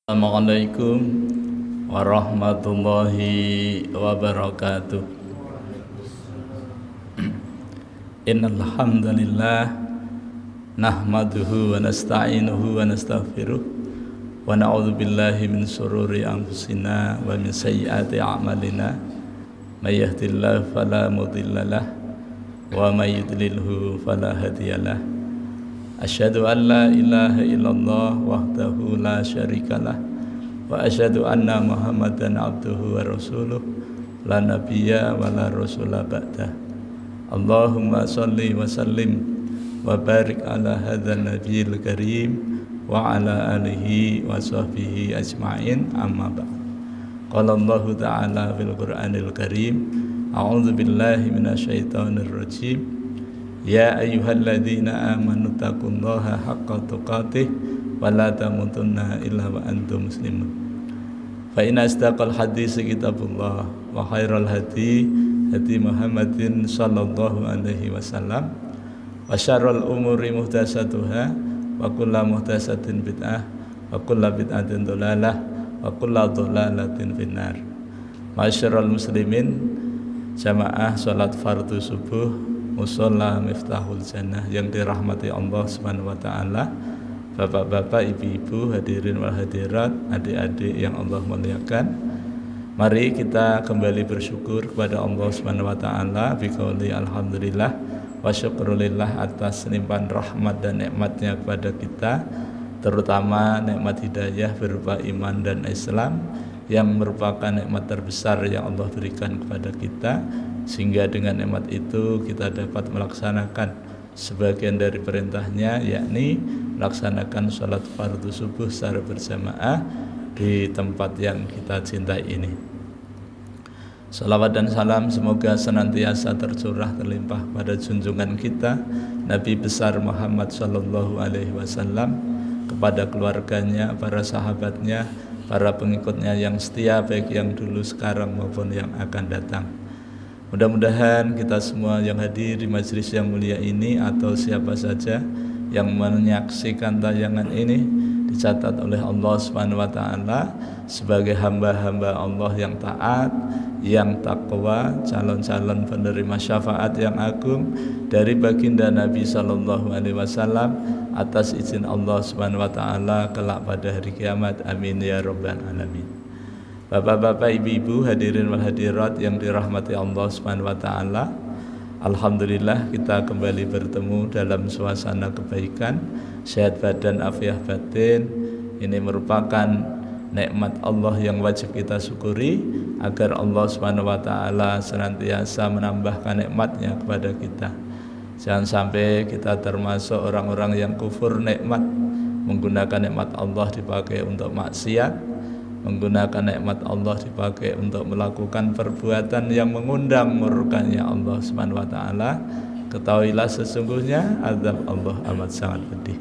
Assalamualaikum warahmatullahi wabarakatuh. Innal hamdalillah nahmaduhu wa nasta'inuhu wa nastaghfiruh wa na'udzu billahi min shururi anfusina wa min sayyiati a'malina. May yahdihillahu fala mudhillalah wa may yudlilhu fala hadiyalah. Asyhadu an la ilaha illallah wahdahu la syarikalah wa asyhadu anna Muhammadan abduhu wa rasuluh la nabiyya wa la rasula ba'dah. Allahumma shalli wa sallim wa barik ala hadzal nabiyil karim wa ala alihi wa sahbihi ajma'in, amma ba'd. Qala Allah ta'ala fil Qur'anil Karim, a'udzu billahi minasyaitonir rajim. Ya ayyuhalladzina amanu taqullaha haqqa tuqatih wa la tamutunna illa wa antum muslimun. Fa inna asdaqal hadits kitabullah wa khairal hadi hadi Muhammadin sallallahu alaihi wasallam wa syarrul umuri muhdatsatuha wa kullu muhdatsatin bid'ah wa kullu bid'atin dhalalah wa kullu dhalalatin finnar. Masyarul muslimin, jamaah salat fardu subuh Musholla Miftahul Jannah yang dirahmati Allah Subhanahu wa taala, bapak-bapak, ibu-ibu, hadirin wal hadirat, adik-adik yang Allah muliakan. Mari kita kembali bersyukur kepada Allah Subhanahu wa taala biqauli alhamdulillah wa syukrulillah atas limpahan rahmat dan nikmatnya kepada kita, terutama nikmat hidayah berupa iman dan Islam yang merupakan nikmat terbesar yang Allah berikan kepada kita, sehingga dengan nikmat itu kita dapat melaksanakan sebagian dari perintahnya, yakni melaksanakan sholat fardu subuh secara berjamaah di tempat yang kita cintai ini. Salawat dan salam semoga senantiasa tercurah terlimpah pada junjungan kita Nabi besar Muhammad sallallahu alaihi wasallam, kepada keluarganya, para sahabatnya, para pengikutnya yang setia, baik yang dulu, sekarang maupun yang akan datang. Mudah-mudahan kita semua yang hadir di majelis yang mulia ini atau siapa saja yang menyaksikan tayangan ini dicatat oleh Allah Subhanahu wa taala sebagai hamba-hamba Allah yang taat, yang takwa, calon-calon penerima syafaat yang agung dari baginda Nabi sallallahu alaihi wasallam atas izin Allah Subhanahu wa taala kelak pada hari kiamat. Amin ya rabbal alamin. Bapak-bapak, ibu-ibu, hadirin wal hadirat yang dirahmati Allah Subhanahu wa taala, alhamdulillah kita kembali bertemu dalam suasana kebaikan, sehat badan, afiah batin. Ini merupakan nikmat Allah yang wajib kita syukuri agar Allah Subhanahu wa taala senantiasa menambahkan nikmatnya kepada kita. Jangan sampai kita termasuk orang-orang yang kufur nikmat, menggunakan nikmat Allah dipakai untuk maksiat, menggunakan nikmat Allah dipakai untuk melakukan perbuatan yang mengundang murkanya Allah Subhanahu wa taala. Ketahuilah sesungguhnya azab Allah amat sangat pedih.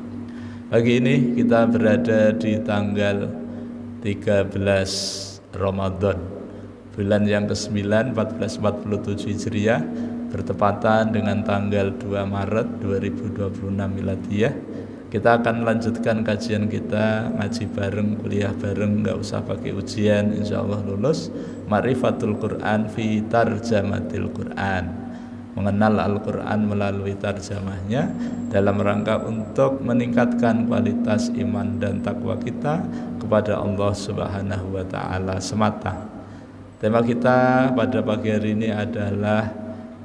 Pagi ini kita berada di tanggal 13 Ramadan, bulan yang ke-9 1447 Hijriah, bertepatan dengan tanggal 2 Maret 2026 Miladiyah. Kita akan melanjutkan kajian kita, ngaji bareng, kuliah bareng, nggak usah pakai ujian, insya Allah lulus. Ma'rifatul Quran fi tarjamatil Quran, mengenal Al-Quran melalui tarjamahnya dalam rangka untuk meningkatkan kualitas iman dan takwa kita kepada Allah Subhanahu wa taala semata. Tema kita pada pagi hari ini adalah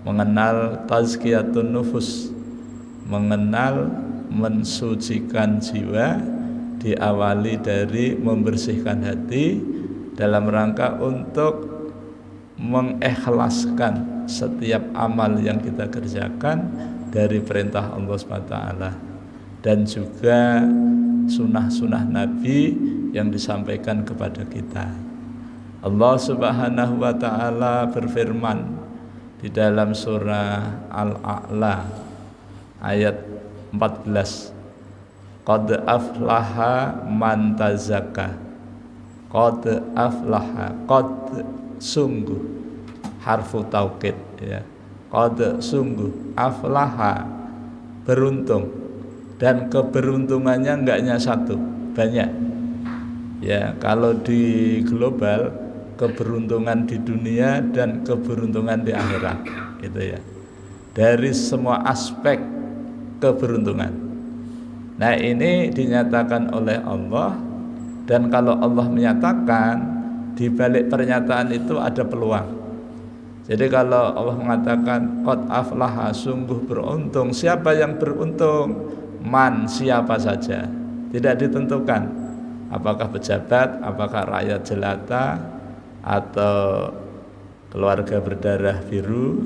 mengenal tazkiyatun nufus, mengenal mensucikan jiwa, diawali dari membersihkan hati dalam rangka untuk mengikhlaskan setiap amal yang kita kerjakan dari perintah Allah SWT dan juga sunnah-sunnah Nabi yang disampaikan kepada kita. Allah Subhanahu wa taala berfirman di dalam surah Al-A'la ayat 14, qad aflaha man tazakka. Qad aflaha, qad sungguh, harfu taukid ya. Qad sungguh, aflaha beruntung, dan keberuntungannya enggaknya satu, banyak. Ya, kalau di global keberuntungan di dunia dan keberuntungan di akhirat, gitu ya. Dari semua aspek keberuntungan. Nah, ini dinyatakan oleh Allah, dan kalau Allah menyatakan, di balik pernyataan itu ada peluang. Jadi kalau Allah mengatakan qad aflaha, sungguh beruntung, siapa yang beruntung? Man, siapa saja. Tidak ditentukan apakah pejabat, apakah rakyat jelata, atau keluarga berdarah biru,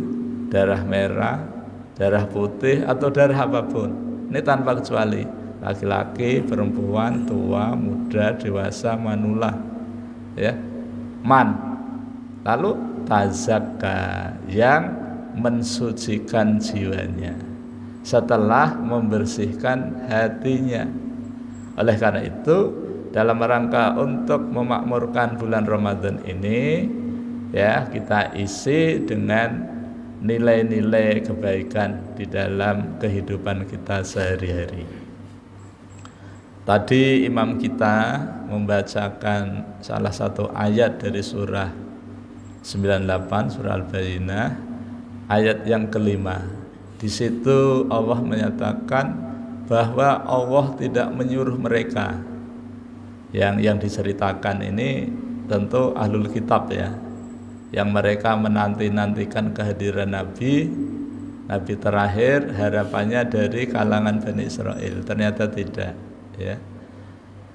darah merah, darah putih, atau darah apapun. Ini tanpa kecuali, laki-laki, perempuan, tua, muda, dewasa, manula, ya. Man. Lalu tazakka, yang mensucikan jiwanya setelah membersihkan hatinya. Oleh karena itu, dalam rangka untuk memakmurkan bulan Ramadan ini, ya, kita isi dengan nilai-nilai kebaikan di dalam kehidupan kita sehari-hari. Tadi imam kita membacakan salah satu ayat dari surah 98, surah Al-Bayyinah, ayat yang kelima. Di situ Allah menyatakan bahwa Allah tidak menyuruh mereka. Yang diceritakan ini tentu ahlul kitab, ya, yang mereka menanti-nantikan kehadiran Nabi terakhir, harapannya dari kalangan Bani Israel. Ternyata tidak, ya.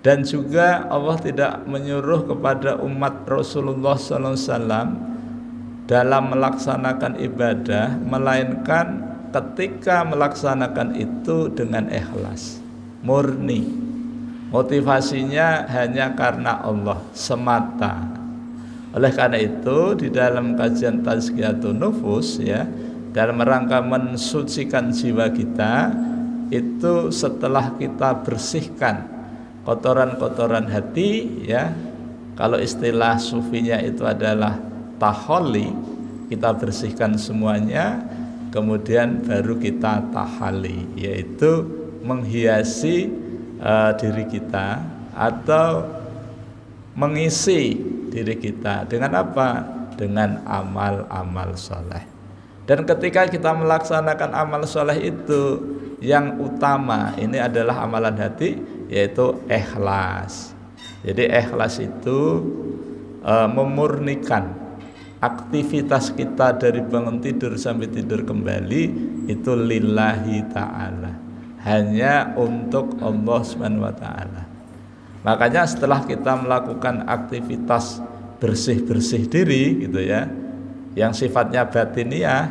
Dan juga Allah tidak menyuruh kepada umat Rasulullah SAW dalam melaksanakan ibadah, melainkan ketika melaksanakan itu dengan ikhlas, murni. Motivasinya hanya karena Allah semata. Oleh karena itu, di dalam kajian Tazkiyatun Nufus, ya, dalam rangka mensucikan jiwa kita, itu setelah kita bersihkan kotoran-kotoran hati, ya, kalau istilah sufinya itu adalah taholli, kita bersihkan semuanya, kemudian baru kita tahali, yaitu menghiasi diri kita atau mengisi diri kita dengan apa? Dengan amal-amal soleh. Dan ketika kita melaksanakan amal soleh itu, yang utama ini adalah amalan hati, yaitu ikhlas. Jadi ikhlas itu memurnikan aktivitas kita dari bangun tidur sampai tidur kembali itu lillahi ta'ala, hanya untuk Allah Subhanahu wa ta'ala. Makanya setelah kita melakukan aktivitas bersih-bersih diri, gitu ya, yang sifatnya batiniah,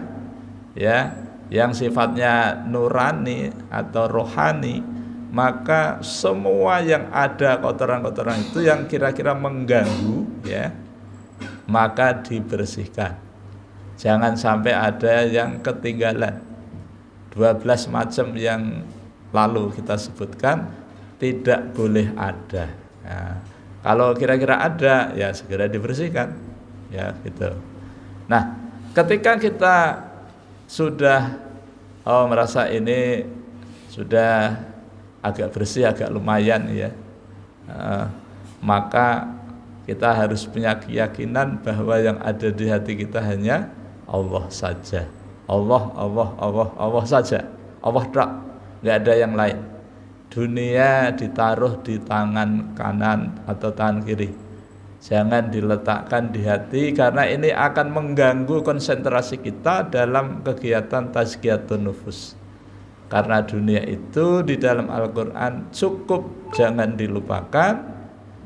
ya, yang sifatnya nurani atau rohani, maka semua yang ada kotoran-kotoran itu yang kira-kira mengganggu, ya, maka dibersihkan. Jangan sampai ada yang ketinggalan. 12 macam yang lalu kita sebutkan tidak boleh ada. Nah, kalau kira-kira ada, ya segera dibersihkan, ya, gitu. Nah, ketika kita sudah merasa ini sudah agak bersih, agak lumayan, ya, maka kita harus punya keyakinan bahwa yang ada di hati kita hanya Allah saja. Allah saja. Allah tak, nggak ada yang lain. Dunia ditaruh di tangan kanan atau tangan kiri. Jangan diletakkan di hati, karena ini akan mengganggu konsentrasi kita dalam kegiatan tazkiyatun nufus. Karena dunia itu di dalam Al-Quran cukup jangan dilupakan,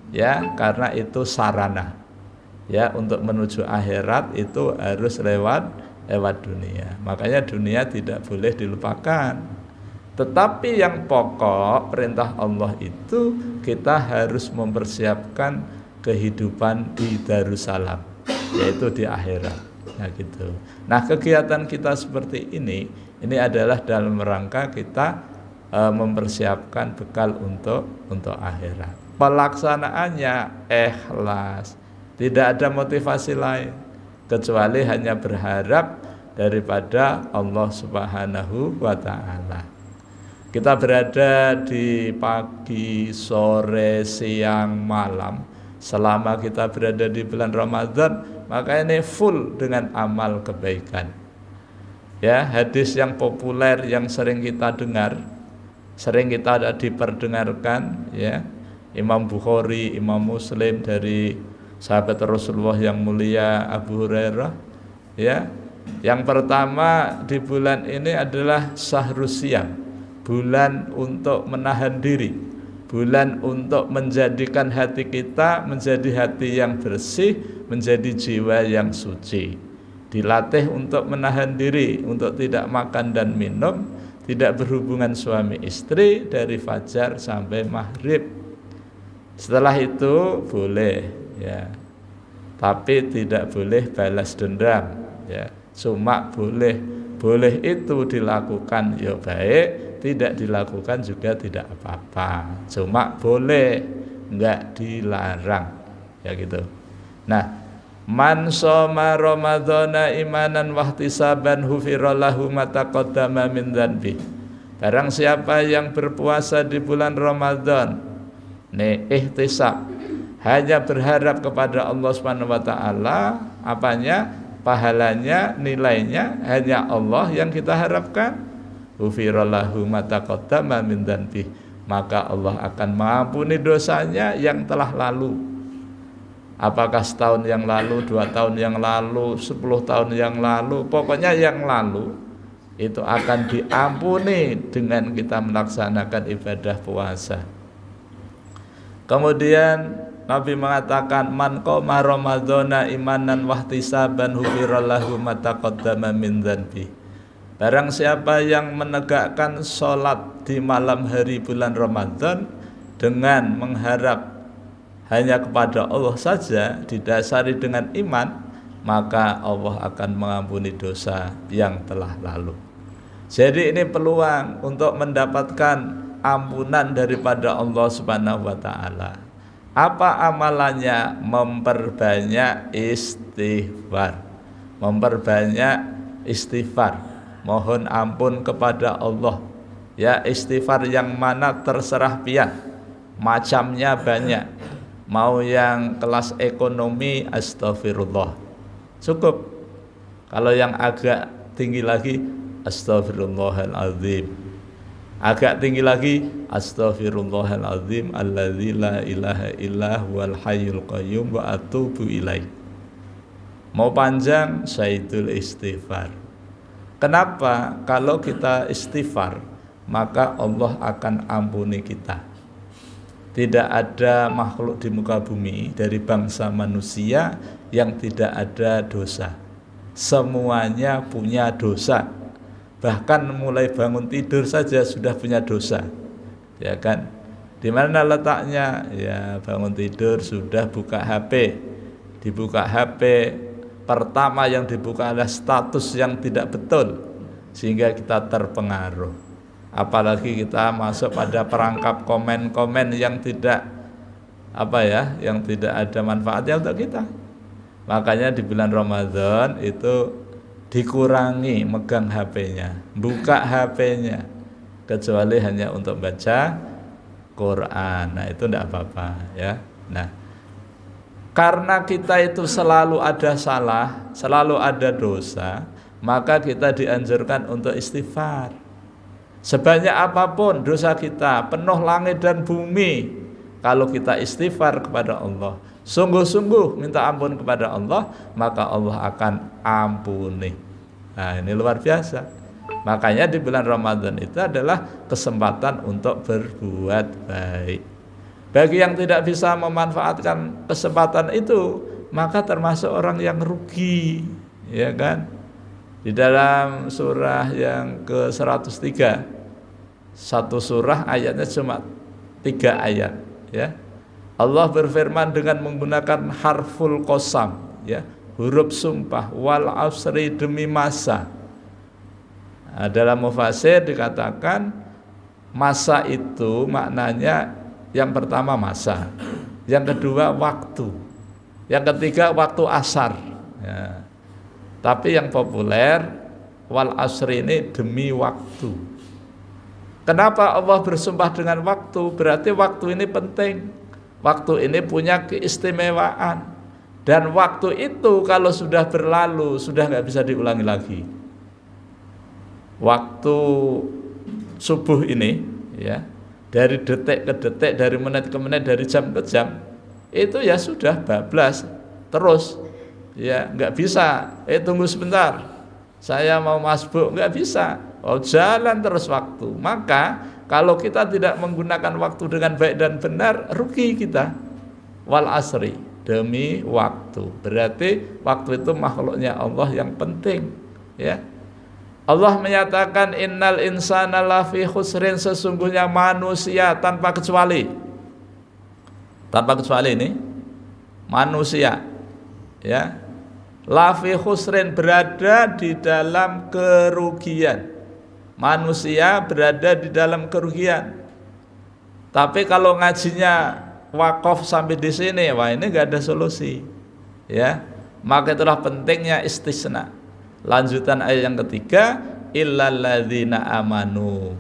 ya, karena itu sarana, ya, untuk menuju akhirat itu harus lewat dunia. Makanya dunia tidak boleh dilupakan. Tetapi yang pokok perintah Allah itu kita harus mempersiapkan kehidupan di Darussalam, yaitu di akhirat. Nah, gitu. Nah, kegiatan kita seperti ini adalah dalam rangka kita mempersiapkan bekal untuk akhirat. Pelaksanaannya ikhlas, tidak ada motivasi lain kecuali hanya berharap daripada Allah Subhanahu wa ta'ala. Kita berada di pagi, sore, siang, malam. Selama kita berada di bulan Ramadan, maka ini full dengan amal kebaikan. Ya, hadis yang populer yang sering kita dengar, sering kita diperdengarkan, ya, Imam Bukhari, Imam Muslim dari sahabat Rasulullah yang mulia Abu Hurairah, ya. Yang pertama di bulan ini adalah Syahrus Siyam, bulan untuk menahan diri, bulan untuk menjadikan hati kita menjadi hati yang bersih, menjadi jiwa yang suci. Dilatih untuk menahan diri, untuk tidak makan dan minum, tidak berhubungan suami istri dari fajar sampai maghrib. Setelah itu boleh, ya, tapi tidak boleh balas dendam, ya. Cuma boleh itu dilakukan ya baik, tidak dilakukan juga tidak apa-apa. Cuma boleh, enggak dilarang, ya gitu. Nah, man shoma ramadhana imanan wahtisaban hufira lahu ma taqaddama min dzanbi. Barang siapa yang berpuasa di bulan Ramadan, ihtisab, hanya berharap kepada Allah Subhanahu wa taala, apanya? Pahalanya, nilainya hanya Allah yang kita harapkan. Hufira lahu ma taqaddama min dzanbi. Maka Allah akan mengampuni dosanya yang telah lalu. Apakah setahun yang lalu, 2 tahun yang lalu, 10 tahun yang lalu, pokoknya yang lalu itu akan diampuni dengan kita melaksanakan ibadah puasa. Kemudian Nabi mengatakan man qoma ramadhana imanan wahtisaban hufira lahu ma taqaddama min dzanbi. Barang siapa yang menegakkan sholat di malam hari bulan Ramadan dengan mengharap hanya kepada Allah saja, didasari dengan iman, maka Allah akan mengampuni dosa yang telah lalu. Jadi ini peluang untuk mendapatkan ampunan daripada Allah Subhanahu wa taala. Apa amalannya? Memperbanyak istighfar. Memperbanyak istighfar, mohon ampun kepada Allah. Ya, istighfar yang mana terserah pihak, macamnya banyak. Mau yang kelas ekonomi, astagfirullah, cukup. Kalau yang agak tinggi lagi, astagfirullahaladzim. Agak tinggi lagi, astaghfirullahaladzim alladzi la ilaha illa huwal hayyul qayyum wa atubu ilaih. Mau panjang, sayyidul istighfar. Kenapa? Kalau kita istighfar, maka Allah akan ampuni kita. Tidak ada makhluk di muka bumi dari bangsa manusia yang tidak ada dosa. Semuanya punya dosa. Bahkan mulai bangun tidur saja sudah punya dosa, ya kan? Di mana letaknya? Ya, bangun tidur sudah buka HP. Dibuka HP, pertama yang dibuka adalah status yang tidak betul, sehingga kita terpengaruh. Apalagi kita masuk pada perangkap komen-komen yang tidak yang tidak ada manfaatnya untuk kita. Makanya di bulan Ramadan itu dikurangi megang HP-nya, buka HP-nya, kecuali hanya untuk baca Quran. Nah, itu tidak apa-apa, ya. Nah, karena kita itu selalu ada salah, selalu ada dosa, maka kita dianjurkan untuk istighfar. Sebanyak apapun dosa kita, penuh langit dan bumi, kalau kita istighfar kepada Allah, sungguh-sungguh minta ampun kepada Allah, maka Allah akan ampuni. Nah, ini luar biasa. Makanya di bulan Ramadan itu adalah kesempatan untuk berbuat baik. Bagi yang tidak bisa memanfaatkan kesempatan itu, maka termasuk orang yang rugi, ya kan? Di dalam surah yang ke-103, satu surah ayatnya cuma 3 ayat, ya. Allah berfirman dengan menggunakan harful qasam, ya, huruf sumpah, wal asri, demi masa. Nah, dalam mufasir dikatakan masa itu maknanya yang pertama masa, yang kedua waktu, yang ketiga waktu asar, ya. Tapi yang populer wal asri ini demi waktu. Kenapa Allah bersumpah dengan waktu? Berarti waktu ini penting. Waktu ini punya keistimewaan. Dan waktu itu kalau sudah berlalu, sudah nggak bisa diulangi lagi. Waktu subuh ini, ya, dari detik ke detik, dari menit ke menit, dari jam ke jam, itu ya sudah bablas terus. Ya, nggak bisa. Tunggu sebentar, saya mau masbuk, nggak bisa. Oh, jalan terus waktu. Maka kalau kita tidak menggunakan waktu dengan baik dan benar, rugi kita. Wal asri, demi waktu. Berarti waktu itu makhluknya Allah yang penting, ya. Allah menyatakan innal insana lafi khusrin, sesungguhnya manusia tanpa kecuali. Tanpa kecuali ini manusia, ya. Lafi khusrin, berada di dalam kerugian. Manusia berada di dalam kerugian. Tapi kalau ngajinya wakaf sampai di sini, wah ini nggak ada solusi, ya. Maka itulah pentingnya istisna. Lanjutan ayat yang ketiga, illal ladzina amanu.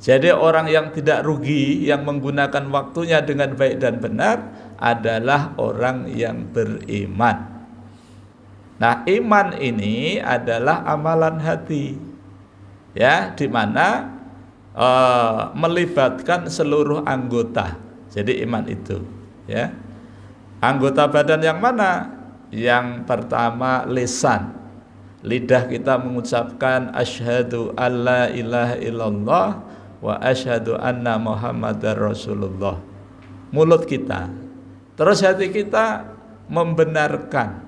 Jadi orang yang tidak rugi, yang menggunakan waktunya dengan baik dan benar adalah orang yang beriman. Nah, iman ini adalah amalan hati, ya, di mana melibatkan seluruh anggota. Jadi iman itu, ya. Anggota badan yang mana? Yang pertama lisan. Lidah kita mengucapkan asyhadu alla ilaha illallah wa asyhadu anna muhammadar rasulullah. Mulut kita. Terus hati kita membenarkan,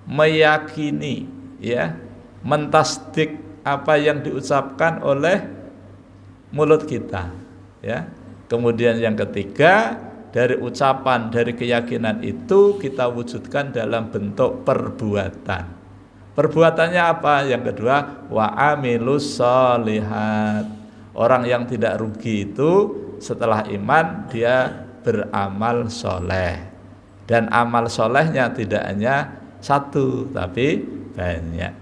meyakini, ya, mentasdik apa yang diucapkan oleh mulut kita, ya. Kemudian yang ketiga, dari ucapan, dari keyakinan itu kita wujudkan dalam bentuk perbuatan. Perbuatannya apa? Yang kedua, wa amilus sholihat. Orang yang tidak rugi itu setelah iman dia beramal soleh. Dan amal solehnya tidak hanya satu, tapi banyak.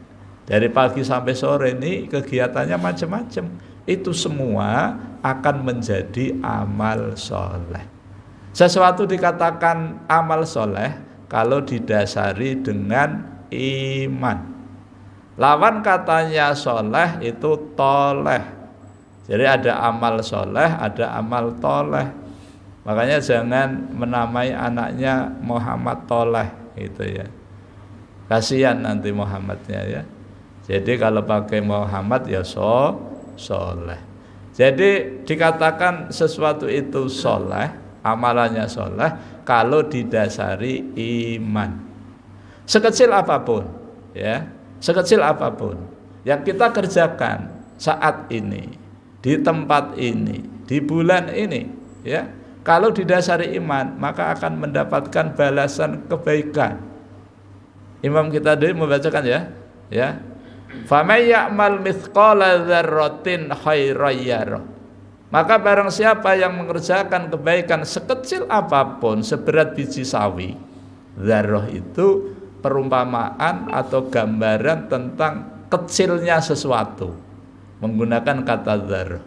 Dari pagi sampai sore ini kegiatannya macam-macam. Itu semua akan menjadi amal soleh. Sesuatu dikatakan amal soleh kalau didasari dengan iman. Lawan katanya soleh itu toleh. Jadi ada amal soleh, ada amal toleh. Makanya jangan menamai anaknya Muhammad Toleh, gitu ya. Kasihan nanti Muhammadnya, ya. Jadi kalau pakai Muhammad ya soleh. Jadi dikatakan sesuatu itu soleh, amalannya soleh kalau didasari iman. Sekecil apapun, ya, sekecil apapun yang kita kerjakan saat ini, di tempat ini, di bulan ini, ya, kalau didasari iman, maka akan mendapatkan balasan kebaikan. Imam kita tadi membacakan, ya. Faman ya'mal mithqala dzarratin khairan yarah. Maka barang siapa yang mengerjakan kebaikan sekecil apapun, seberat biji sawi. Dzarrah itu perumpamaan atau gambaran tentang kecilnya sesuatu, menggunakan kata dzarrah,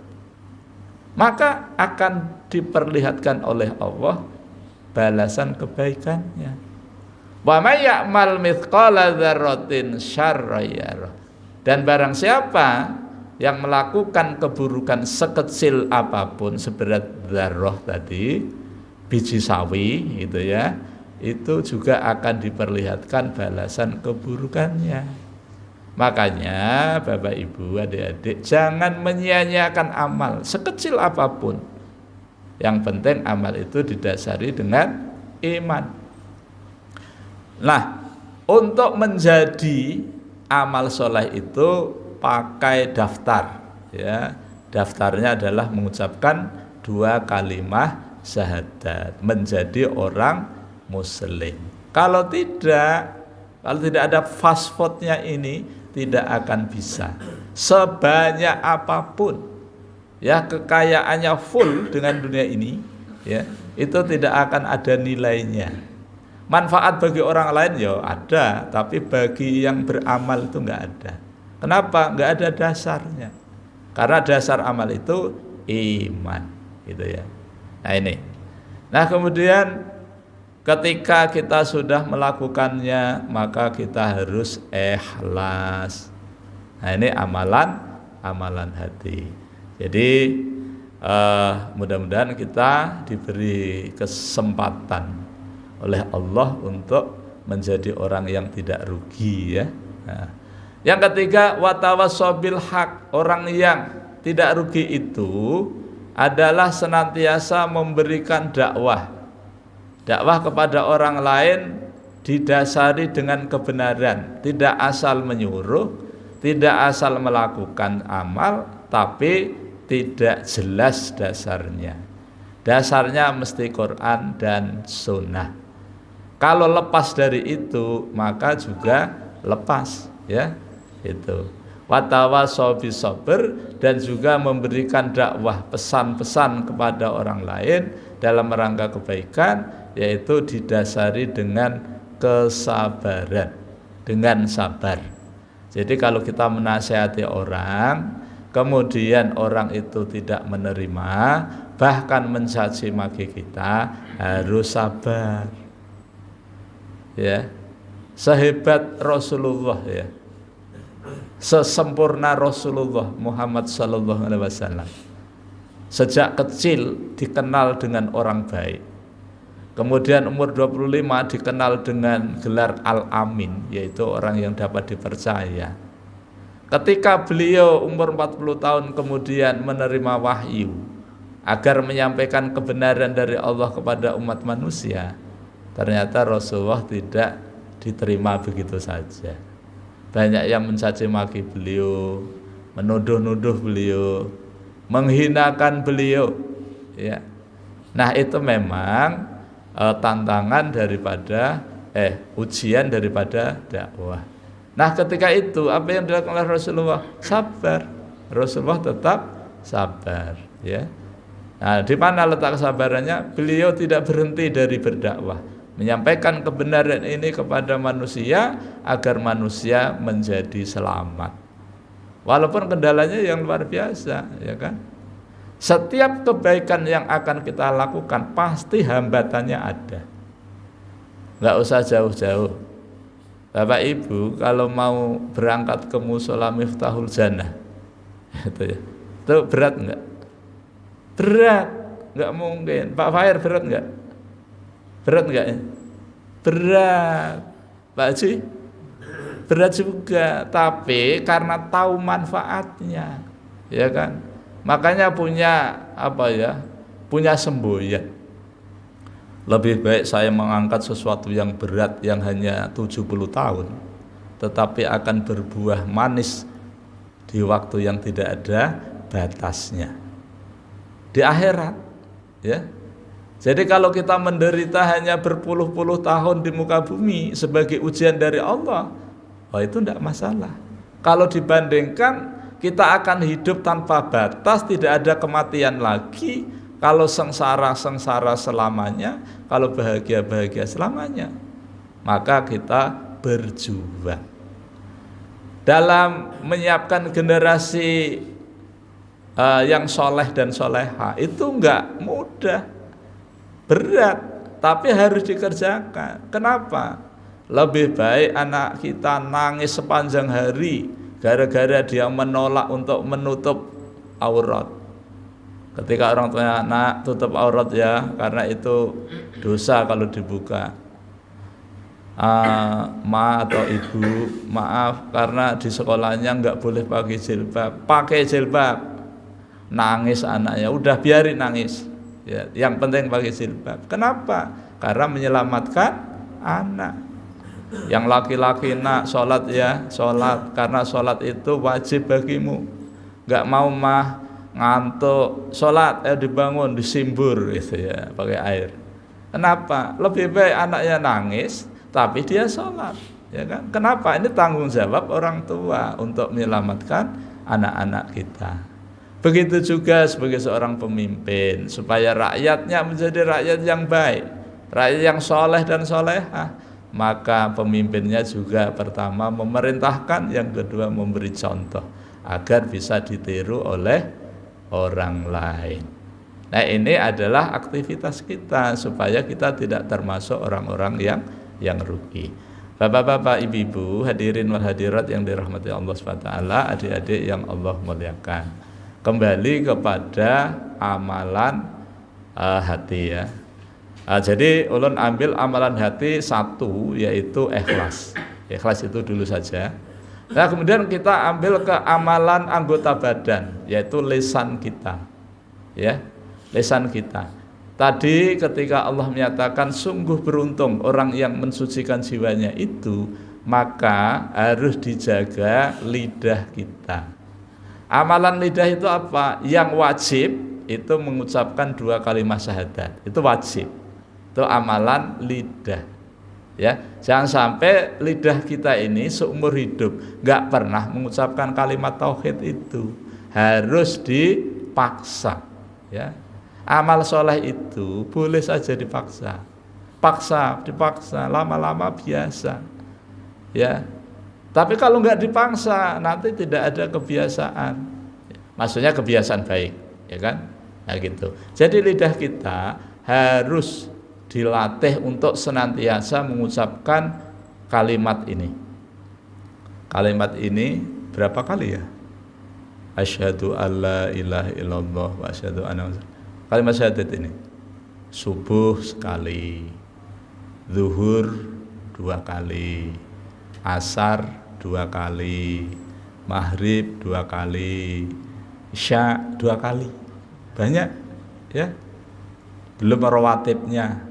maka akan diperlihatkan oleh Allah balasan kebaikannya. Wa may ya'mal mithqala dzarratin syarran yarah. Dan barang siapa yang melakukan keburukan sekecil apapun, seberat dzarrah tadi, biji sawi, gitu ya, itu juga akan diperlihatkan balasan keburukannya. Makanya Bapak Ibu, adik-adik, jangan menyia-nyiakan amal sekecil apapun. Yang penting amal itu didasari dengan iman. Nah, untuk menjadi amal soleh itu pakai daftar, ya. Daftarnya adalah mengucapkan 2 kalimat syahadat, menjadi orang Muslim. Kalau tidak ada fast foodnya ini, tidak akan bisa. Sebanyak apapun, ya, kekayaannya full dengan dunia ini, ya, itu tidak akan ada nilainya. Manfaat bagi orang lain ya ada, tapi bagi yang beramal itu enggak ada. Kenapa? Enggak ada dasarnya. Karena dasar amal itu iman, gitu ya. Nah ini. Nah kemudian ketika kita sudah melakukannya, maka kita harus ikhlas. Nah ini amalan hati. Jadi mudah-mudahan kita diberi kesempatan oleh Allah untuk menjadi orang yang tidak rugi, ya. Nah, yang ketiga, watawassobil haq, orang yang tidak rugi itu adalah senantiasa memberikan dakwah kepada orang lain didasari dengan kebenaran, tidak asal menyuruh, tidak asal melakukan amal, tapi tidak jelas dasarnya. Dasarnya mesti Quran dan Sunnah. Kalau lepas dari itu, maka juga lepas, ya. Itu. Watawassaw bis sabr, dan juga memberikan dakwah pesan-pesan kepada orang lain dalam rangka kebaikan, yaitu didasari dengan kesabaran, dengan sabar. Jadi kalau kita menasihati orang, kemudian orang itu tidak menerima, bahkan mencaci maki kita, harus sabar. Ya. Sehebat Rasulullah, ya. Sesempurna Rasulullah Muhammad sallallahu alaihi wasallam, sejak kecil dikenal dengan orang baik. Kemudian umur 25 dikenal dengan gelar Al-Amin, yaitu orang yang dapat dipercaya. Ketika beliau umur 40 tahun kemudian menerima wahyu agar menyampaikan kebenaran dari Allah kepada umat manusia, ternyata Rasulullah tidak diterima begitu saja. Banyak yang mencaci maki beliau, menuduh-nuduh beliau, menghinakan beliau, ya. Nah itu memang tantangan daripada ujian daripada dakwah. Nah ketika itu apa yang dilakukan oleh Rasulullah? Sabar. Rasulullah tetap sabar, ya. Nah di mana letak kesabarannya? Beliau tidak berhenti dari berdakwah, menyampaikan kebenaran ini kepada manusia agar manusia menjadi selamat. Walaupun kendalanya yang luar biasa, ya kan? Setiap kebaikan yang akan kita lakukan pasti hambatannya ada. Nggak usah jauh-jauh. Bapak Ibu kalau mau berangkat ke Musola Miftahul Jannah, itu berat nggak? Berat, nggak mungkin. Pak Fair berat nggak? Berat nggak ya? Berat. Pak Haji? Berat juga. Tapi karena tahu manfaatnya, ya kan? Makanya punya punya semboyan. Lebih baik saya mengangkat sesuatu yang berat yang hanya 70 tahun, tetapi akan berbuah manis di waktu yang tidak ada batasnya, di akhirat, ya. Jadi kalau kita menderita hanya berpuluh-puluh tahun di muka bumi sebagai ujian dari Allah, itu tidak masalah. Kalau dibandingkan kita akan hidup tanpa batas, tidak ada kematian lagi. Kalau sengsara selamanya, kalau bahagia selamanya, maka kita berjuang dalam menyiapkan generasi yang soleh dan soleha. Itu enggak mudah, berat, tapi harus dikerjakan. Kenapa? Lebih baik anak kita nangis sepanjang hari gara-gara dia menolak untuk menutup aurat. Ketika orang tuanya, nak tutup aurat ya, karena itu dosa kalau dibuka. Ma atau ibu, maaf karena di sekolahnya nggak boleh pakai jilbab. Pakai jilbab. Nangis anaknya, udah biarin nangis. Ya, yang penting pakai jilbab. Kenapa? Karena menyelamatkan anak. Yang laki-laki nak sholat ya, sholat karena sholat itu wajib bagimu. Nggak mau mah ngantuk, sholat dibangun, disimbur gitu ya, pakai air. Kenapa? Lebih baik anaknya nangis tapi dia sholat, ya kan? Kenapa? Ini tanggung jawab orang tua untuk menyelamatkan anak-anak kita. Begitu juga sebagai seorang pemimpin, supaya rakyatnya menjadi rakyat yang baik, rakyat yang soleh dan solehah, maka pemimpinnya juga pertama memerintahkan, yang kedua memberi contoh agar bisa ditiru oleh orang lain. Nah, ini adalah aktivitas kita supaya kita tidak termasuk orang-orang yang rugi. Bapak-bapak, ibu-ibu, hadirin wal hadirat yang dirahmati Allah SWT, adik-adik yang Allah muliakan. Kembali kepada amalan hati ya. Jadi ulun ambil amalan hati satu, yaitu ikhlas. Ikhlas itu dulu saja. Nah, kemudian kita ambil ke amalan anggota badan, yaitu lisan kita. Ya, lisan kita. Tadi ketika Allah menyatakan sungguh beruntung orang yang mensucikan jiwanya itu, maka harus dijaga lidah kita. Amalan lidah itu apa? Yang wajib itu mengucapkan 2 kalimat syahadat. Itu wajib. Itu amalan lidah. Ya, jangan sampai lidah kita ini seumur hidup nggak pernah mengucapkan kalimat tauhid itu. Harus dipaksa. Ya. Amal soleh itu boleh saja dipaksa. Dipaksa, lama-lama biasa. Ya. Tapi kalau nggak dipaksa, nanti tidak ada kebiasaan. Maksudnya kebiasaan baik, ya kan? Nah gitu. Jadi lidah kita harus dilatih untuk senantiasa mengucapkan kalimat ini. Kalimat ini berapa kali ya? Asyhadu alla ilaha illallah wa asyhadu anna. Kalimat syahadat ini subuh sekali, zuhur 2 kali, asar 2 kali, maghrib 2 kali, isya 2 kali. Banyak ya. Belum rawatibnya.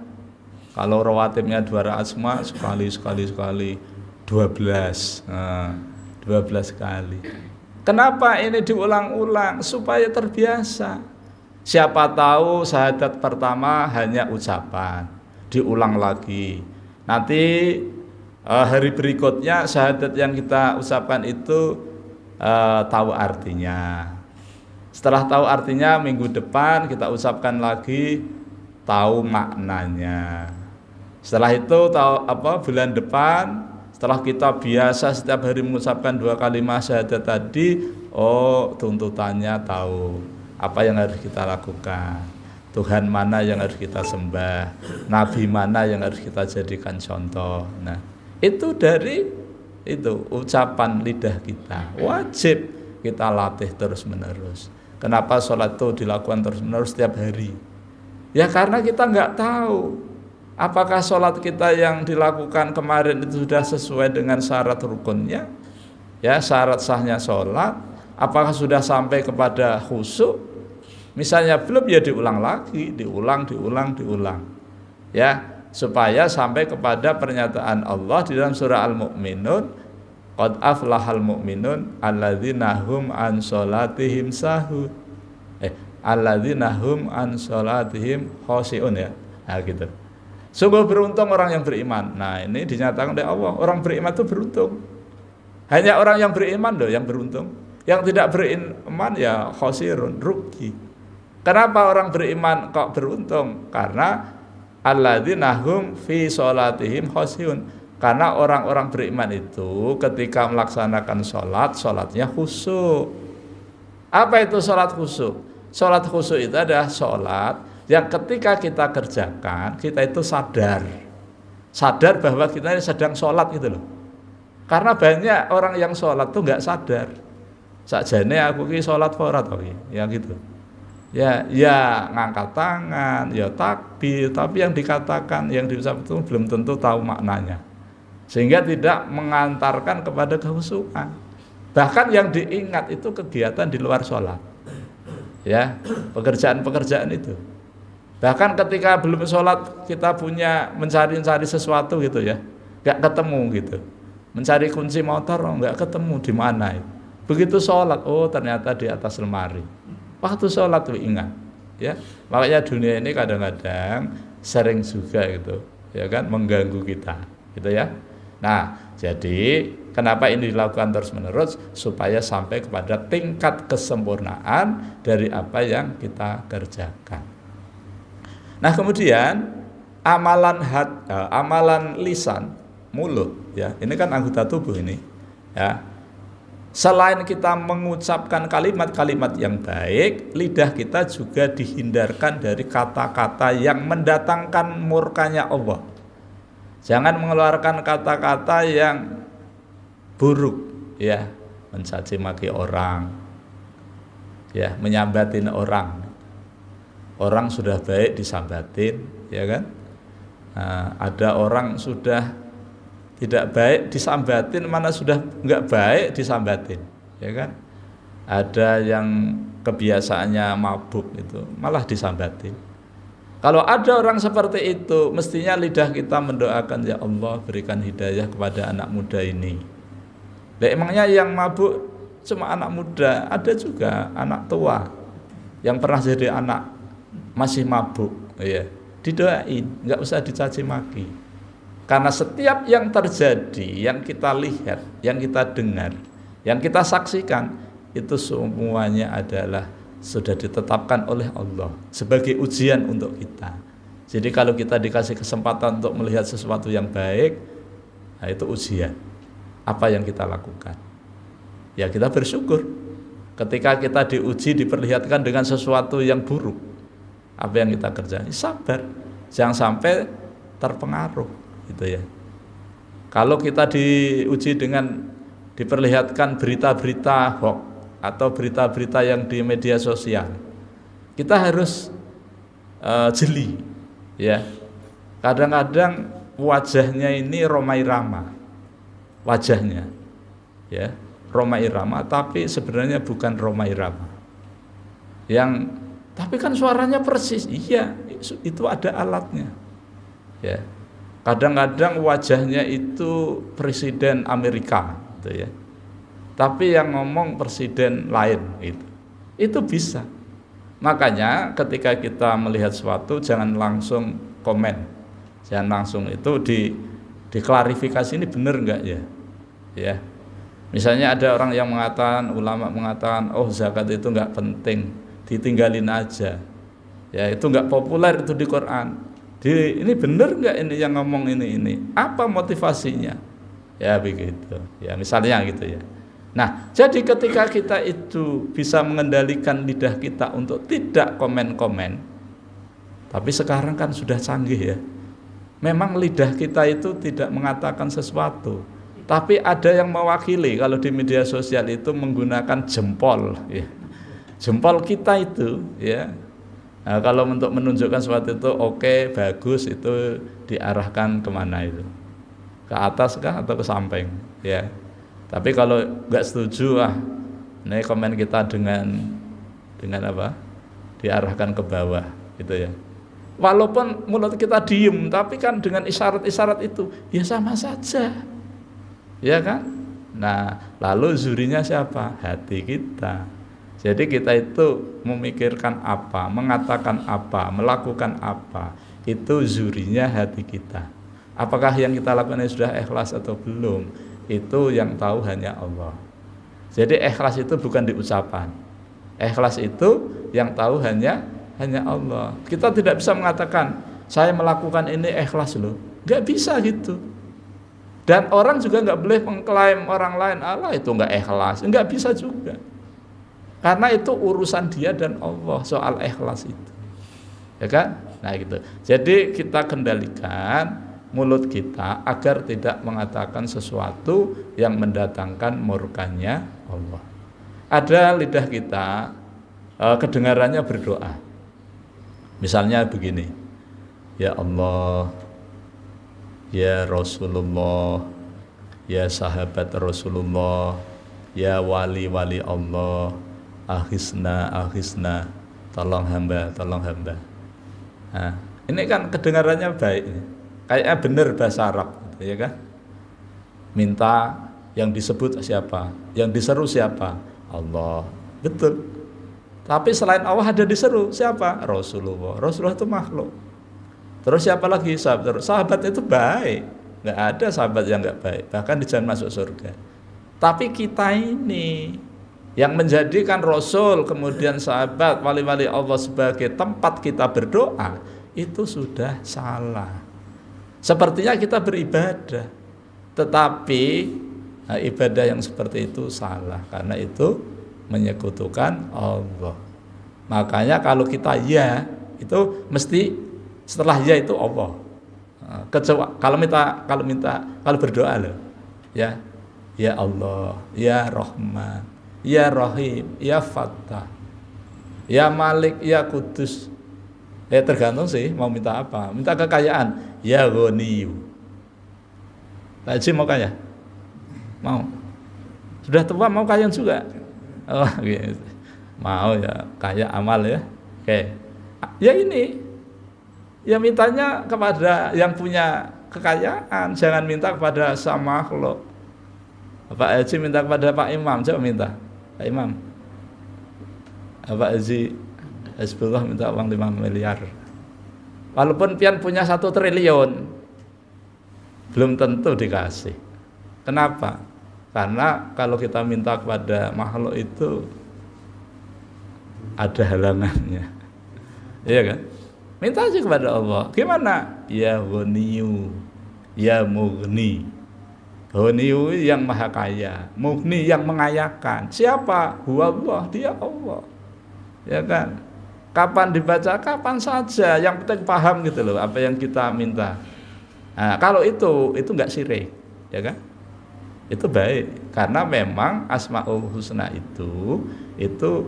Kalau rawatibnya 2 rakaat semua sekali 12. Nah, 12 kali. Kenapa ini diulang-ulang? Supaya terbiasa. Siapa tahu syahadat pertama hanya ucapan, diulang lagi. Nanti hari berikutnya syahadat yang kita ucapkan itu tahu artinya. Setelah tahu artinya, minggu depan kita ucapkan lagi, tahu maknanya. Setelah itu bulan depan, setelah kita biasa setiap hari mengucapkan 2 kalimat syahadat tadi, tuntutannya tahu apa yang harus kita lakukan, Tuhan mana yang harus kita sembah, Nabi mana yang harus kita jadikan contoh. Nah, itu dari itu ucapan lidah kita wajib kita latih terus menerus. Kenapa sholat itu dilakukan terus menerus setiap hari? Ya karena kita nggak tahu apakah sholat kita yang dilakukan kemarin itu sudah sesuai dengan syarat rukunnya, ya syarat sahnya sholat. Apakah sudah sampai kepada khusyuk? Misalnya belum, ya diulang lagi, diulang, ya supaya sampai kepada pernyataan Allah di dalam surah Al-Mu'minun, qad aflahal mu'minun alladzina hum an sholatihim sahun, alladzina hum an sholatihim khoshi'un ya. Nah gitu. Sungguh beruntung orang yang beriman. Nah ini dinyatakan oleh Allah, orang beriman itu beruntung. Hanya orang yang beriman loh yang beruntung. Yang tidak beriman ya khosirun, rugi. Kenapa orang beriman kok beruntung? Karena alladzina hum fi sholatihim khoshi'un. Karena orang-orang beriman itu ketika melaksanakan sholatnya khusyuk. Apa itu sholat khusyuk? Sholat khusyuk itu adalah sholat yang ketika kita kerjakan, kita itu sadar bahwa kita ini sedang sholat gitu loh. Karena banyak orang yang sholat tuh nggak sadar. Sakjane aku ki sholat forat ya gitu. Ya ngangkat tangan, ya takbir, tapi yang dikatakan, yang diucapkan itu belum tentu tahu maknanya. Sehingga tidak mengantarkan kepada kehusukan. Bahkan yang diingat itu kegiatan di luar sholat. Ya, pekerjaan-pekerjaan itu. Bahkan ketika belum sholat kita punya mencari sesuatu gitu ya, nggak ketemu gitu. Mencari kunci motor nggak ketemu di mana itu. Begitu sholat, ternyata di atas lemari. Waktu sholat tuh ingat, ya. Makanya dunia ini kadang-kadang sering juga gitu, ya kan, mengganggu kita, gitu ya. Nah, jadi kenapa ini dilakukan terus-menerus? Supaya sampai kepada tingkat kesempurnaan dari apa yang kita kerjakan. Nah, kemudian amalan lisan, mulut, ya. Ini kan anggota tubuh ini, ya. Selain kita mengucapkan kalimat-kalimat yang baik, lidah kita juga dihindarkan dari kata-kata yang mendatangkan murkanya Allah. Jangan mengeluarkan kata-kata yang buruk, ya, mencaci maki orang, ya, menyambatin orang. Orang sudah baik disambatin, ya kan? Nah, ada orang sudah tidak baik disambatin, mana sudah enggak baik disambatin, ya kan? Ada yang kebiasaannya mabuk itu malah disambatin. Kalau ada orang seperti itu, mestinya lidah kita mendoakan, ya Allah berikan hidayah kepada anak muda ini. Lah emangnya yang mabuk cuma anak muda, ada juga anak tua yang pernah jadi anak masih mabuk, ya. Didoain, enggak usah dicaci maki. Karena setiap yang terjadi, yang kita lihat, yang kita dengar, yang kita saksikan, itu semuanya adalah sudah ditetapkan oleh Allah sebagai ujian untuk kita. Jadi kalau kita dikasih kesempatan untuk melihat sesuatu yang baik, nah itu ujian. Apa yang kita lakukan? Ya kita bersyukur. Ketika kita diuji, diperlihatkan dengan sesuatu yang buruk, apa yang kita kerjakan? Sabar, jangan sampai terpengaruh. Gitu ya. Kalau kita diuji dengan diperlihatkan berita-berita hoax atau berita-berita yang di media sosial, kita harus jeli, ya. Kadang-kadang wajahnya ini Rhoma Irama, wajahnya, ya, Rhoma Irama, tapi sebenarnya bukan Rhoma Irama. Tapi kan suaranya persis, iya, itu ada alatnya, ya. Kadang-kadang wajahnya itu presiden Amerika, gitu ya. Tapi yang ngomong presiden lain, gitu. Itu bisa. Makanya ketika kita melihat sesuatu jangan langsung komen, jangan langsung itu diklarifikasi ini benar enggak ya, ya. Misalnya ada orang yang mengatakan, ulama mengatakan, oh zakat itu enggak penting, ditinggalin aja, ya itu enggak populer itu di Quran. Ini benar nggak ini yang ngomong ini? Apa motivasinya? Ya begitu. Ya misalnya gitu ya. Nah, jadi ketika kita itu bisa mengendalikan lidah kita untuk tidak komen-komen, tapi sekarang kan sudah canggih ya. Memang lidah kita itu tidak mengatakan sesuatu, tapi ada yang mewakili. Kalau di media sosial itu menggunakan jempol, ya. Jempol kita itu, ya. Nah, kalau untuk menunjukkan sesuatu itu oke, bagus, itu diarahkan kemana itu? Ke atas kah atau ke samping? Ya. Tapi kalau nggak setuju, ini komen kita dengan apa? Diarahkan ke bawah, gitu ya. Walaupun mulut kita diem, tapi kan dengan isyarat-isyarat itu, ya sama saja, ya kan? Nah, lalu zurinya siapa? Hati kita. Jadi kita itu memikirkan apa, mengatakan apa, melakukan apa, itu zurinya hati kita. Apakah yang kita lakukan ini sudah ikhlas atau belum? Itu yang tahu hanya Allah. Jadi ikhlas itu bukan di ucapan. Ikhlas itu yang tahu hanya Allah. Kita tidak bisa mengatakan saya melakukan ini ikhlas loh. Nggak bisa gitu. Dan orang juga nggak boleh mengklaim orang lain, Allah itu nggak ikhlas. Nggak bisa juga. Karena itu urusan dia dan Allah soal ikhlas itu, ya kan? Nah gitu. Jadi kita kendalikan mulut kita agar tidak mengatakan sesuatu yang mendatangkan murkanya Allah. Ada lidah kita kedengarannya berdoa. Misalnya begini, ya Allah, ya Rasulullah, ya sahabat Rasulullah, ya wali-wali Allah, Akhizna, tolong hamba. Nah, ini kan kedengarannya baik, kayaknya benar bahasa Arab, gitu, ya kan? Minta yang disebut siapa, yang diseru siapa? Allah, betul. Tapi selain Allah ada diseru siapa? Rasulullah. Rasulullah itu makhluk. Terus siapa lagi? Sahabat. Sahabat itu baik, nggak ada sahabat yang nggak baik, bahkan dijamin masuk surga. Tapi kita ini yang menjadikan Rasul, kemudian sahabat, wali-wali Allah sebagai tempat kita berdoa, itu sudah salah. Sepertinya kita beribadah, tetapi Nah, ibadah yang seperti itu salah karena itu menyekutukan Allah. Makanya kalau kita ya itu mesti setelah ya itu Allah. Kalau berdoa loh, ya Allah, ya Rahman, ya Rahim, ya Fattah, ya Malik, ya Kudus. Ya tergantung sih mau minta apa. Minta kekayaan, ya Ghaniyu. Pak Haji mau kaya? Mau. Sudah tua mau kaya juga? Oh, gitu. Mau ya kaya amal ya. Oke. Ya ini. Ya mintanya kepada yang punya kekayaan, jangan minta kepada sama makhluk. Pak Haji minta kepada Pak Imam, coba minta. Pak Imam. Pak Haji Hizbullah minta uang 5 miliar. Walaupun pian punya 1 triliun, belum tentu dikasih. Kenapa? Karena kalau kita minta kepada makhluk itu ada halangannya. Iya kan? Minta aja kepada Allah. Gimana? Ya Ghaniyu, ya Mughni. Ghaniyu yang maha kaya, Mughni yang mengayakan. Siapa? Huwa Allah, dia Allah. Ya kan? Kapan dibaca? Kapan saja. Yang penting paham gitu loh apa yang kita minta. Nah, kalau itu enggak syirik, ya kan? Itu baik karena memang Asmaul Husna itu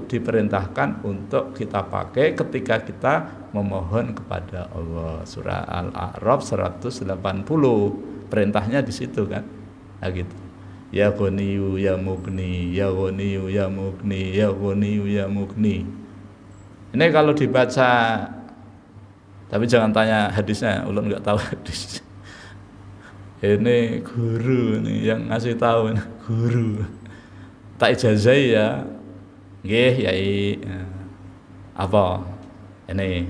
diperintahkan untuk kita pakai ketika kita memohon kepada Allah. Surah Al-A'raf 180 perintahnya di situ kan. Nah gitu. Ya Ghaniyu ya Mughni, ya Ghaniyu ya Mughni, ya Ghaniyu ya Mughni. Ini kalau dibaca, tapi jangan tanya hadisnya, ulun nggak tahu hadis. Ini guru nih yang ngasih tahu, guru. Tak ijazah ya, nggih yai. Apa? Ini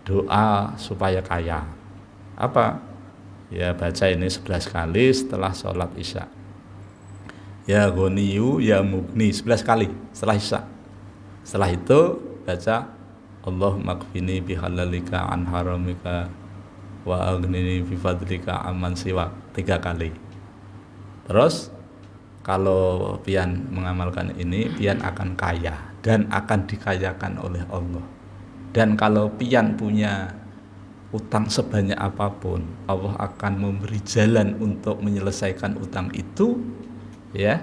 doa supaya kaya. Apa? Ya baca ini 11 kali setelah sholat isya. Ya Ghaniyu ya Mughni 11 kali setelah isya. Setelah itu baca Allahumma kfini bihalalika an haramika wa aghnini bifadlika amman siwak 3 kali. Terus kalau pian mengamalkan ini, pian akan kaya dan akan dikayakan oleh Allah. Dan kalau pian punya utang sebanyak apapun, Allah akan memberi jalan untuk menyelesaikan utang itu ya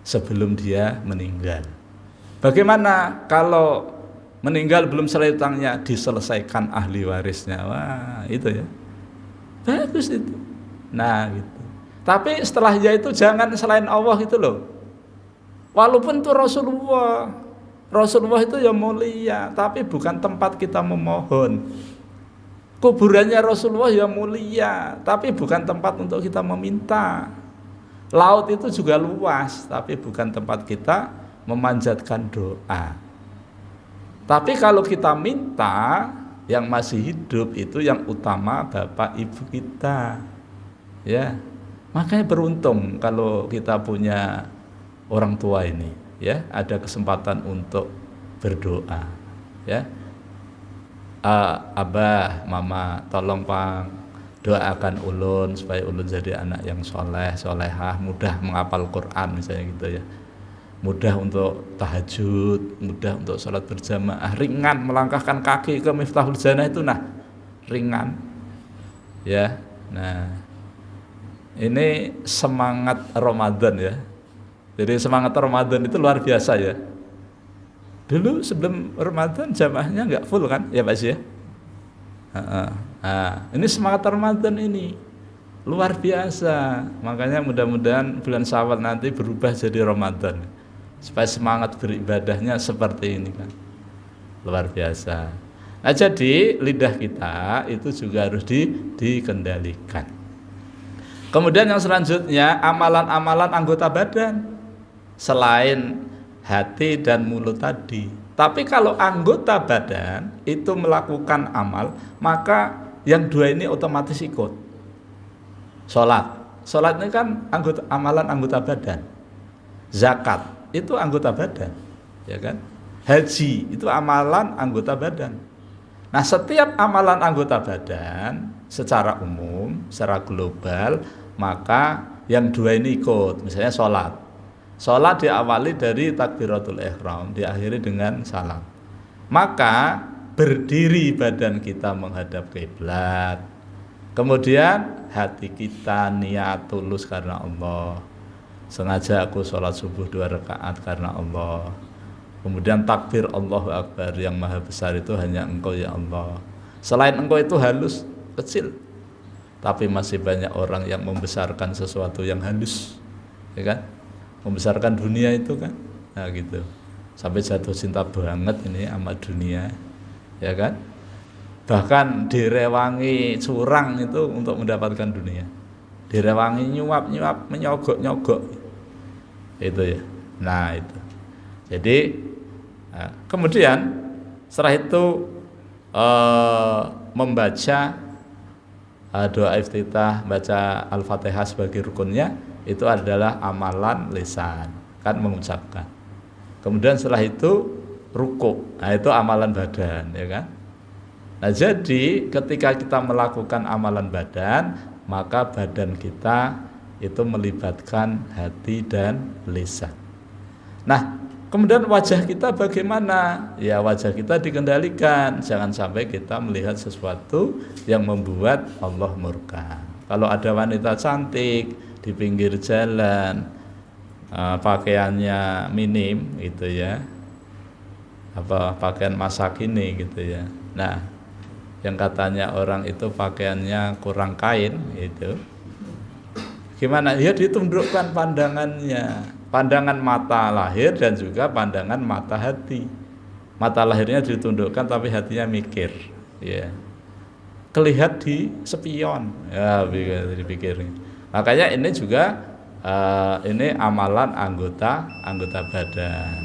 sebelum dia meninggal. Bagaimana kalau meninggal belum selesai utangnya, diselesaikan ahli warisnya? Wah, itu ya. Bagus itu. Nah, gitu. Tapi setelahnya itu jangan selain Allah itu loh. Walaupun itu Rasulullah itu ya mulia, tapi bukan tempat kita memohon. Kuburannya Rasulullah ya mulia, tapi bukan tempat untuk kita meminta. Laut itu juga luas, tapi bukan tempat kita memanjatkan doa. Tapi kalau kita minta yang masih hidup itu yang utama bapak ibu kita. Ya. Makanya beruntung kalau kita punya orang tua ini, ya, ada kesempatan untuk berdoa, ya. Abah, mama, tolong Pang doakan ulun supaya ulun jadi anak yang soleh, solehah, mudah menghafal Quran misalnya gitu ya. Mudah untuk tahajud, mudah untuk sholat berjamaah, ringan melangkahkan kaki ke Miftahul Jannah itu ringan. Ya. Nah, ini semangat Ramadan ya. Jadi semangat Ramadan itu luar biasa ya. Dulu sebelum Ramadan jamaahnya nggak full kan, ya Pak ya. Ini semangat Ramadan ini luar biasa. Makanya mudah-mudahan bulan Syawal nanti berubah jadi Ramadan. Supaya semangat beribadahnya seperti ini kan, luar biasa. Nah, jadi lidah kita itu juga harus dikendalikan. Kemudian yang selanjutnya amalan-amalan anggota badan selain hati dan mulut tadi. Tapi kalau anggota badan itu melakukan amal, maka yang 2 ini otomatis ikut. Sholat ini kan amalan anggota badan. Zakat itu anggota badan, ya kan? Haji itu amalan anggota badan. Nah, setiap amalan anggota badan secara umum, secara global, maka yang dua ini ikut. Misalnya sholat. Sholat diawali dari takbiratul ihram, diakhiri dengan salam. Maka berdiri badan kita menghadap kiblat. Kemudian hati kita niat tulus karena Allah. Sengaja aku sholat subuh 2 rakaat karena Allah. Kemudian takbir Allahu Akbar, yang maha besar itu hanya Engkau ya Allah. Selain Engkau itu halus, kecil. Tapi masih banyak orang yang membesarkan sesuatu yang halus, ya kan? Membesarkan dunia itu kan, nah gitu. Sampai jatuh cinta banget ini sama dunia, ya kan? Bahkan direwangi curang itu untuk mendapatkan dunia. Direwangi nyuap, menyogok, itu ya. Nah itu. Jadi kemudian setelah itu membaca doa iftitah, baca Al-Fatihah sebagai rukunnya, itu adalah amalan lisan, kan mengucapkan. Kemudian setelah itu rukuk, nah itu amalan badan, ya kan. Nah jadi ketika kita melakukan amalan badan, maka badan kita itu melibatkan hati dan lisan. Nah kemudian wajah kita bagaimana? Ya wajah kita dikendalikan, jangan sampai kita melihat sesuatu yang membuat Allah murka. Kalau ada wanita cantik di pinggir jalan, pakaiannya minim gitu ya, pakaian masa kini gitu ya. Nah, yang katanya orang itu pakaiannya kurang kain itu, gimana? Ya ditundukkan pandangannya, pandangan mata lahir dan juga pandangan mata hati. Mata lahirnya ditundukkan tapi hatinya mikir, ya. Kelihat di spion, ya dipikir. Makanya ini juga ini amalan anggota badan.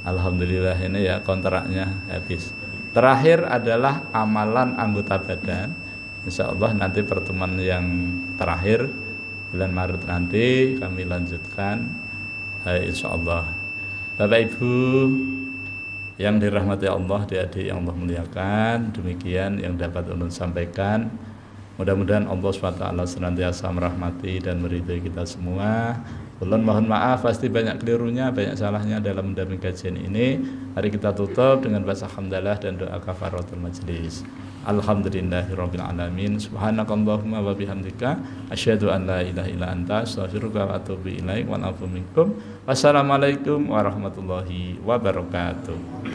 Alhamdulillah ini ya kontraknya habis. Terakhir adalah amalan anggota badan. Insya Allah nanti pertemuan yang terakhir bulan Maret nanti kami lanjutkan, insya Allah. Bapak Ibu yang dirahmati Allah, adik-adik yang Allah muliakan, demikian yang dapat ulun sampaikan. Mudah-mudahan Allah SWT senantiasa merahmati dan meridhai kita semua. Ulun mohon maaf pasti banyak kelirunya, banyak salahnya dalam mendampingi kajian ini. Mari kita tutup dengan baca hamdalah dan doa kafaratul majlis. Alhamdulillahirabbil alamin. Subhanakallahumma wa bihamdika asyhadu an la ilaha illa anta astaghfiruka wa atubu ilaik wa a'udzu minkum. Wassalamualaikum warahmatullahi wabarakatuh.